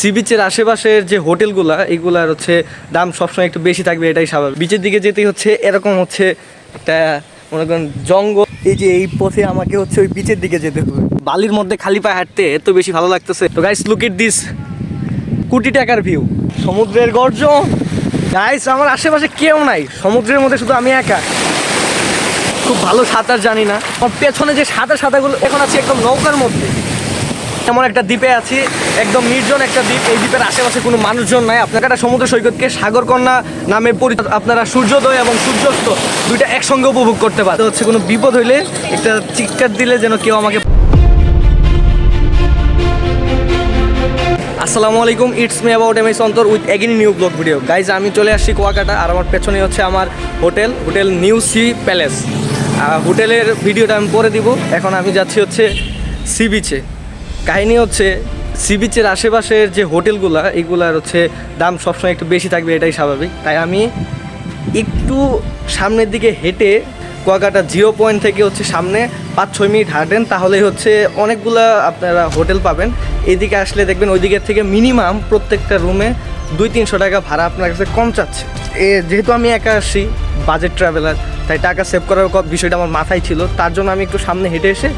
C বিচের আশেপাশের যে হোটেলগুলা এইগুলার হচ্ছে দাম সবসময় একটু বেশি থাকবে, এটাই স্বাভাবিক। বিচের দিকে যেতেই হচ্ছে এরকম হচ্ছে একটা মনে করেন জঙ্গল, এই যে এই পথে আমাকে হচ্ছে ওই বিচের দিকে যেতে হবে। বালির মধ্যে খালি পায়ে হাঁটতে এত বেশি ভালো লাগতেছে। তো গাইস লুক এট দিস কোটি টাকার ভিউ, সমুদ্রের গর্জন। গাইস আমার আশেপাশে কেউ নাই, সমুদ্রের মধ্যে শুধু আমি একা। খুব ভালো সাঁতার জানি না, আমার পেছনে যে সাদাগুলো এখন আছে একদম নৌকার মধ্যে। এমন একটা দ্বীপে আছি, একদম নির্জন একটা দ্বীপ। এই দ্বীপের আশেপাশে কোনো মানুষজন নাই। আপনার একটা সমুদ্র সৈকতকে সাগরকন্যা নামে পরিচিত। আপনারা সূর্যোদয় এবং সূর্যাস্ত দুইটা একসঙ্গে উপভোগ করতে পারেন। হচ্ছে কোনো বিপদ হইলে একটা চিৎকার দিলে যেন কেউ আমাকে। আসসালামু আলাইকুম, ইটস মি অ্যাবাউট এমএস অন্তর with again new blog video. Guys আমি চলে আসছি কুয়াকাটা, আর আমার পেছনে হচ্ছে আমার হোটেল নিউ সি প্যালেস। হোটেলের ভিডিওটা আমি পরে দিব। এখন আমি যাচ্ছি হচ্ছে সি বিচে। কাহিনী হচ্ছে সি বিচের আশেপাশের যে হোটেলগুলা এইগুলার হচ্ছে দাম সবসময় একটু বেশি থাকবে, এটাই স্বাভাবিক। তাই আমি একটু সামনের দিকে হেঁটে কুয়াকাটা 0 পয়েন্ট থেকে হচ্ছে সামনে 5-6 মিনিট হাঁটেন, তাহলেই হচ্ছে অনেকগুলা আপনারা হোটেল পাবেন। এইদিকে আসলে দেখবেন ওই দিকের থেকে মিনিমাম প্রত্যেকটা রুমে 200-300 টাকা ভাড়া আপনার কাছে কম চাচ্ছে। যেহেতু আমি একা আসছি, বাজেট ট্রাভেলার, তাই টাকা সেভ করার বিষয়টা আমার মাথায় ছিল। তার জন্য আমি একটু সামনে হেঁটে এসে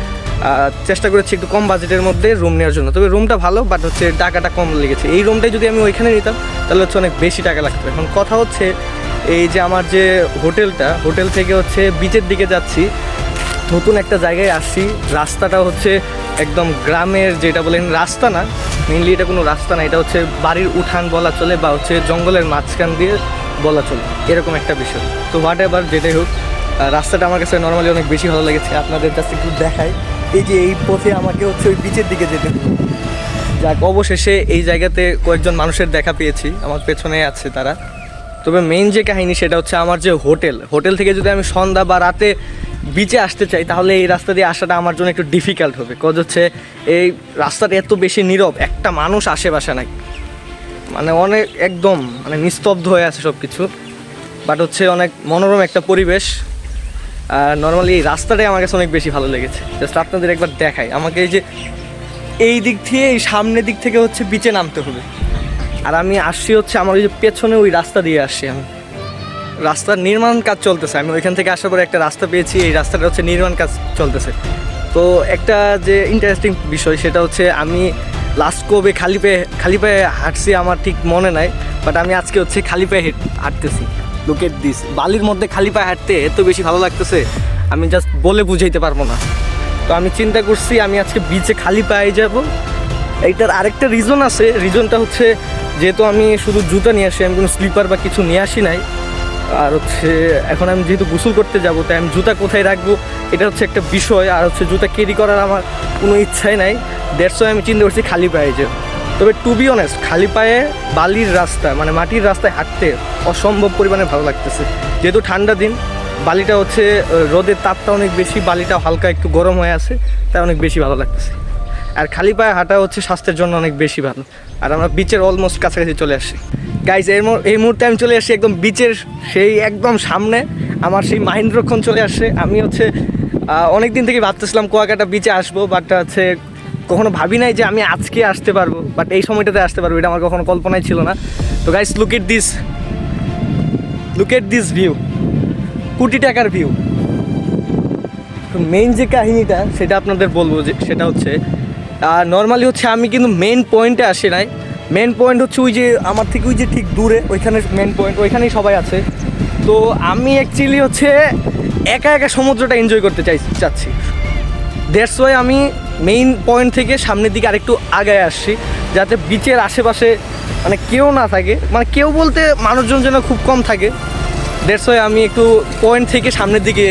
চেষ্টা করেছি একটু কম বাজেটের মধ্যে রুম নেওয়ার জন্য। তবে রুমটা ভালো, বাট হচ্ছে টাকাটা কম লেগেছে। এই রুমটাই যদি আমি ওইখানে নিতাম তাহলে হচ্ছে অনেক বেশি টাকা লাগতো। এখন কথা হচ্ছে এই যে আমার যে হোটেল থেকে হচ্ছে বিচের দিকে যাচ্ছি, নতুন একটা জায়গায় আসছি। রাস্তাটা হচ্ছে একদম গ্রামের, যেটা বলেন রাস্তা না, মেনলি এটা কোনো রাস্তা না, এটা হচ্ছে বাড়ির উঠান বলা চলে, বা হচ্ছে জঙ্গলের মাঝখান দিয়ে বলা চলে, এরকম একটা বিষয়। তো হোয়াট এভার, যেটাই হোক, রাস্তাটা আমার কাছে নর্মালি অনেক বেশি ভালো লেগেছে। আপনাদের কাছে একটু দেখাই, এই যে এই পথে আমাকে হচ্ছে ওই বিচের দিকে যেতে হবে। যাক, অবশেষে এই জায়গাতে কয়েকজন মানুষের দেখা পেয়েছি, আমার পেছনে আছে তারা। তবে মেইন যে কাহিনী সেটা হচ্ছে আমার যে হোটেল থেকে যদি আমি সন্ধ্যা বা রাতে বিচে আসতে চাই, তাহলে এই রাস্তা দিয়ে আসাটা আমার জন্য একটু ডিফিকাল্ট হবে। কজ হচ্ছে এই রাস্তাটা এত বেশি নীরব, একটা মানুষ আশেপাশে নাই, মানে অনেক একদম মানে নিস্তব্ধ হয়ে আছে সব কিছু। বাট হচ্ছে অনেক মনোরম একটা পরিবেশ। নর্মালি এই রাস্তাটাই আমার কাছে অনেক বেশি ভালো লেগেছে। জাস্ট আপনাদের একবার দেখাই, আমাকে এই যে এই দিক থেকে, এই সামনের দিক থেকে হচ্ছে বিচে নামতে হবে। আর আমি আসছি হচ্ছে আমার ওই যে পেছনে ওই রাস্তা দিয়ে আসছি। আমি রাস্তার নির্মাণ কাজ চলতেছে, আমি ওইখান থেকে আসার পরে একটা রাস্তা পেয়েছি, এই রাস্তাটা হচ্ছে নির্মাণ কাজ চলতেছে। তো একটা যে ইন্টারেস্টিং বিষয় সেটা হচ্ছে আমি লাস্ট কবে খালি পায়ে হাঁটছি আমার ঠিক মনে নাই, বাট আমি আজকে হচ্ছে খালি পায়ে হাঁটতেছি। লুক এট দিস, বালির মধ্যে খালি পায়ে হাঁটতে এত বেশি ভালো লাগতেছে, আমি জাস্ট বলে বুঝাইতে পারবো না। তো আমি চিন্তা করছি আমি আজকে বিচে খালি পায়ে যাব। এইটার আরেকটা রিজন আছে, রিজনটা হচ্ছে যেহেতু আমি শুধু জুতা নিয়ে আসি, আমি কোনো স্লিপার বা কিছু নিয়ে আসি নাই। আর হচ্ছে এখন আমি যেহেতু গোসল করতে যাব, তাই আমি জুতা কোথায় রাখবো এটা হচ্ছে একটা বিষয়। আর হচ্ছে জুতা ক্যারি করার আমার কোনো ইচ্ছাই নাই, দ্যাটস ওয়াই আমি চিন্তা করছি খালি পায়ে যাব। তবে টু বি অনেস্ট, খালি পায়ে বালির রাস্তা মানে মাটির রাস্তায় হাঁটতে অসম্ভব পরিমাণে ভালো লাগতেছে। যেহেতু ঠান্ডা দিন, বালিটা হচ্ছে রোদের তাপটা অনেক বেশি, বালিটা হালকা একটু গরম হয়ে আছে, তাই অনেক বেশি ভালো লাগতেছে। আর খালি পায়ে হাঁটা হচ্ছে স্বাস্থ্যের জন্য অনেক বেশি ভালো। আর আমরা বিচের অলমোস্ট কাছাকাছি চলে আসছি। গাইজ এই মুহূর্তে আমি চলে আসছি একদম বিচের সেই একদম সামনে। আমার সেই মাহেন্দ্রক্ষণ চলে আসছে। আমি হচ্ছে অনেক দিন থেকে ভাবতেছিলাম কুয়াকাটা বিচে আসবো, বাট হচ্ছে কখনো ভাবি নাই যে আমি আজকে আসতে পারবো, বাট এই সময়টাতে আসতে পারবো, এটা আমার কখনো কল্পনাই ছিল না। তো guys look at this view, কোটি টাকার ভিউ। তো মেইন যে কাহিনীটা সেটা আপনাদের বলবো, যে সেটা হচ্ছে নর্মালি হচ্ছে আমি কিন্তু মেন পয়েন্টে আসি নাই। মেন পয়েন্ট হচ্ছে ওই যে আমার থেকে ওই যে ঠিক দূরে ওইখানে মেন পয়েন্ট, ওইখানেই সবাই আছে। তো আমি অ্যাকচুয়ালি হচ্ছে একা সমুদ্রটা এনজয় করতে চাচ্ছি। দ্যাটস ওয়াই আমি মেইন পয়েন্ট থেকে সামনের দিকে আরেকটু আগায় আসছি, যাতে বিচের আশেপাশে মানে কেউ না থাকে, মানে কেউ বলতে মানুষজন যেন খুব কম থাকে। দ্যাটস ওয়াই আমি একটু পয়েন্ট থেকে সামনের দিকে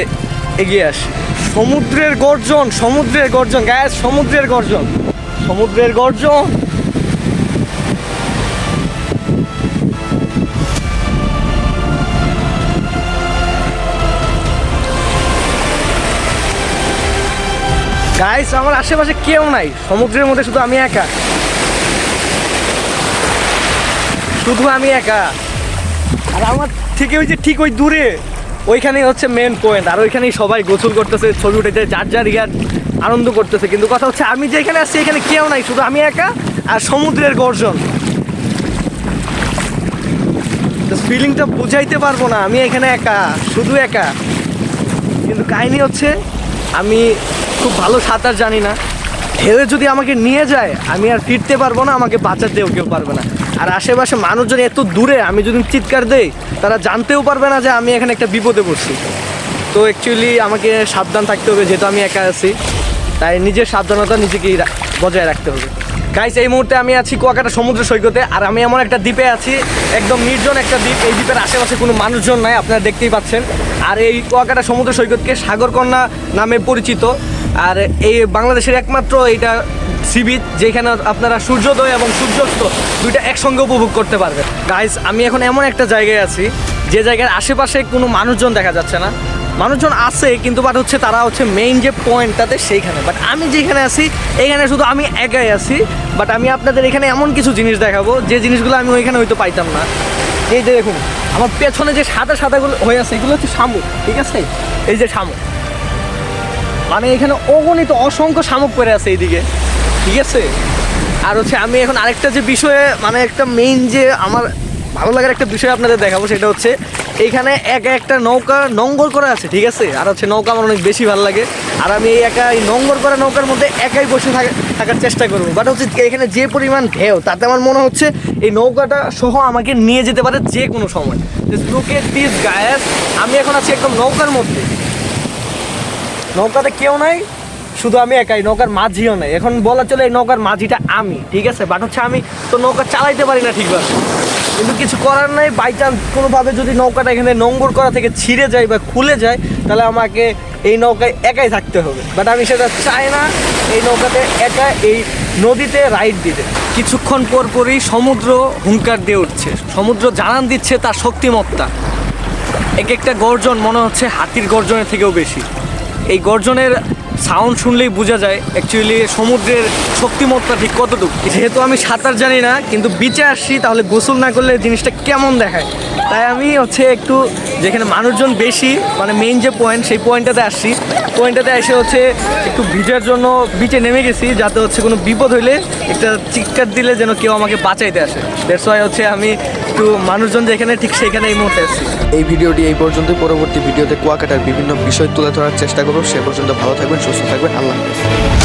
এগিয়ে আসি। সমুদ্রের গর্জন গায়ে, সমুদ্রের গর্জন। গাইস আমার আশেপাশে কেউ নাই, সমুদ্রের মধ্যে শুধু আমি একা। আর আমার থেকে ওই যে ঠিক ওই দূরে ওইখানেই হচ্ছে মেন পয়েন্ট, আর ওইখানেই সবাই গোসল করতেছে, ছবি উঠেছে, যার ইয়ার আনন্দ করতেছে। কিন্তু কথা হচ্ছে আমি যেখানে আসছি এখানে কেউ নাই, শুধু আমি একা আর সমুদ্রের গর্জন। ফিলিংটা বুঝাইতে পারবো না। আমি এখানে একা, শুধু একা। কিন্তু কাহিনী হচ্ছে আমি খুব ভালো সাঁতার জানি না। ঢেউয়ে যদি আমাকে নিয়ে যায় আমি আর ফিরতে পারবো না, আমাকে বাঁচাতেও কেউ পারবে না। আর আশেপাশে মানুষজন এত দূরে, আমি যদি চিৎকার দেই তারা জানতেও পারবে না যে আমি এখানে একটা বিপদে পড়ছি। তো অ্যাকচুয়ালি আমাকে সাবধান থাকতে হবে, যেহেতু আমি একা আছি, তাই নিজের সাবধানতা নিজেকেই বজায় রাখতে হবে। গাইস, এই মুহূর্তে আমি আছি কুয়াকাটা সমুদ্র সৈকতে, আর আমি এমন একটা দ্বীপে আছি, একদম নির্জন একটা দ্বীপ। এই দ্বীপের আশেপাশে কোনো মানুষজন নাই, আপনারা দেখতেই পাচ্ছেন। আর এই কুয়াকাটা সমুদ্র সৈকতকে সাগরকন্যা নামে পরিচিত। আর এই বাংলাদেশের একমাত্র এইটা সি বিচ, যেখানে আপনারা সূর্যোদয় এবং সূর্যাস্ত দুইটা একসঙ্গে উপভোগ করতে পারবেন। গাইস, আমি এখন এমন একটা জায়গায় আছি যে জায়গার আশেপাশে কোনো মানুষজন দেখা যাচ্ছে না। মানুষজন আছে কিন্তু বাট হচ্ছে তারা হচ্ছে মেইন যে পয়েন্টটাতে সেইখানে। বাট আমি যেখানে আছি এখানে শুধু আমি একাই আছি। বাট আমি আপনাদের এখানে এমন কিছু জিনিস দেখাবো যে জিনিসগুলো আমি ওইখানে হয়তো পাইতাম না। এই যে দেখুন, আমার পেছনে যে সাদা সাদাগুলো হয়ে আছে এগুলো হচ্ছে শামুক, ঠিক আছে? এই যে শামুক, মানে এখানে অগণিত অসংখ্য শামুক পড়ে আছে এইদিকে, ঠিক আছে? আর হচ্ছে আমি এখন আরেকটা যে বিষয়ে, মানে একটা মেইন যে আমার ভালো লাগার একটা বিষয় আপনাদের দেখাবো, সেটা হচ্ছে এইখানে একটা নৌকা নোঙ্গর করা আছে, ঠিক আছে? আর হচ্ছে নৌকা আমার অনেক বেশি ভালো লাগে। আর আমি এই নোঙ্গর করা নৌকার মধ্যে একাই বসে থাকার চেষ্টা করবো। বাট হচ্ছে এখানে যে পরিমাণ ঢেউ, তাতে আমার মনে হচ্ছে এই নৌকাটা সহ আমাকে নিয়ে যেতে পারে যে কোনো সময়। লুক এট দিস গাইস, আমি এখন আছি একদম নৌকার মধ্যে। নৌকাতে কেউ নাই, শুধু আমি একাই, নৌকার মাঝিও নাই। এখন বলা চলে এই নৌকার মাঝিটা আমি, ঠিক আছে? বাট হচ্ছে আমি তো নৌকা চালাইতে পারি না ঠিকভাবে, কিন্তু কিছু করার নাই। বাই চান্স কোনোভাবে যদি নৌকাটা এখানে নোঙ্গর করা থেকে ছিঁড়ে যায় বা খুলে যায়, তাহলে আমাকে এই নৌকায় একাই থাকতে হবে। বাট আমি সেটা চাই না, এই নৌকাতে একা এই নদীতে রাইড দিতে। কিছুক্ষণ পরই সমুদ্র হুঙ্কার দিয়ে উঠছে, সমুদ্র জানান দিচ্ছে তার শক্তিমত্তা। এক একটা গর্জন মনে হচ্ছে হাতির গর্জনের থেকেও বেশি। এই গর্জনের সাউন্ড শুনলেই বোঝা যায় অ্যাকচুয়ালি সমুদ্রের শক্তিমত্তা ঠিক কতটুকু। যেহেতু আমি সাঁতার জানি না, কিন্তু বিচে আসছি, তাহলে গোসল না করলে জিনিসটা কেমন দেখায়, তাই আমি হচ্ছে একটু যেখানে মানুষজন বেশি, মানে মেইন যে পয়েন্ট, সেই পয়েন্টটাতে আসছি। পয়েন্টটাতে এসে হচ্ছে একটু ভিজার জন্য বিচে নেমে গেছি, যাতে হচ্ছে কোনো বিপদ হইলে একটা চিৎকার দিলে যেন কেউ আমাকে বাঁচাইতে আসে। দ্যাটস ওয়াই হচ্ছে আমি একটু মানুষজন যেখানে, ঠিক সেখানে এই মুহূর্তে আসছি। এই ভিডিওটি এই পর্যন্ত। পরবর্তী ভিডিওতে কুয়াকাটার বিভিন্ন বিষয় তুলে ধরার চেষ্টা করব। সে পর্যন্ত ভালো থাকবেন, সুস্থ থাকবেন। আল্লাহ হাফেজ।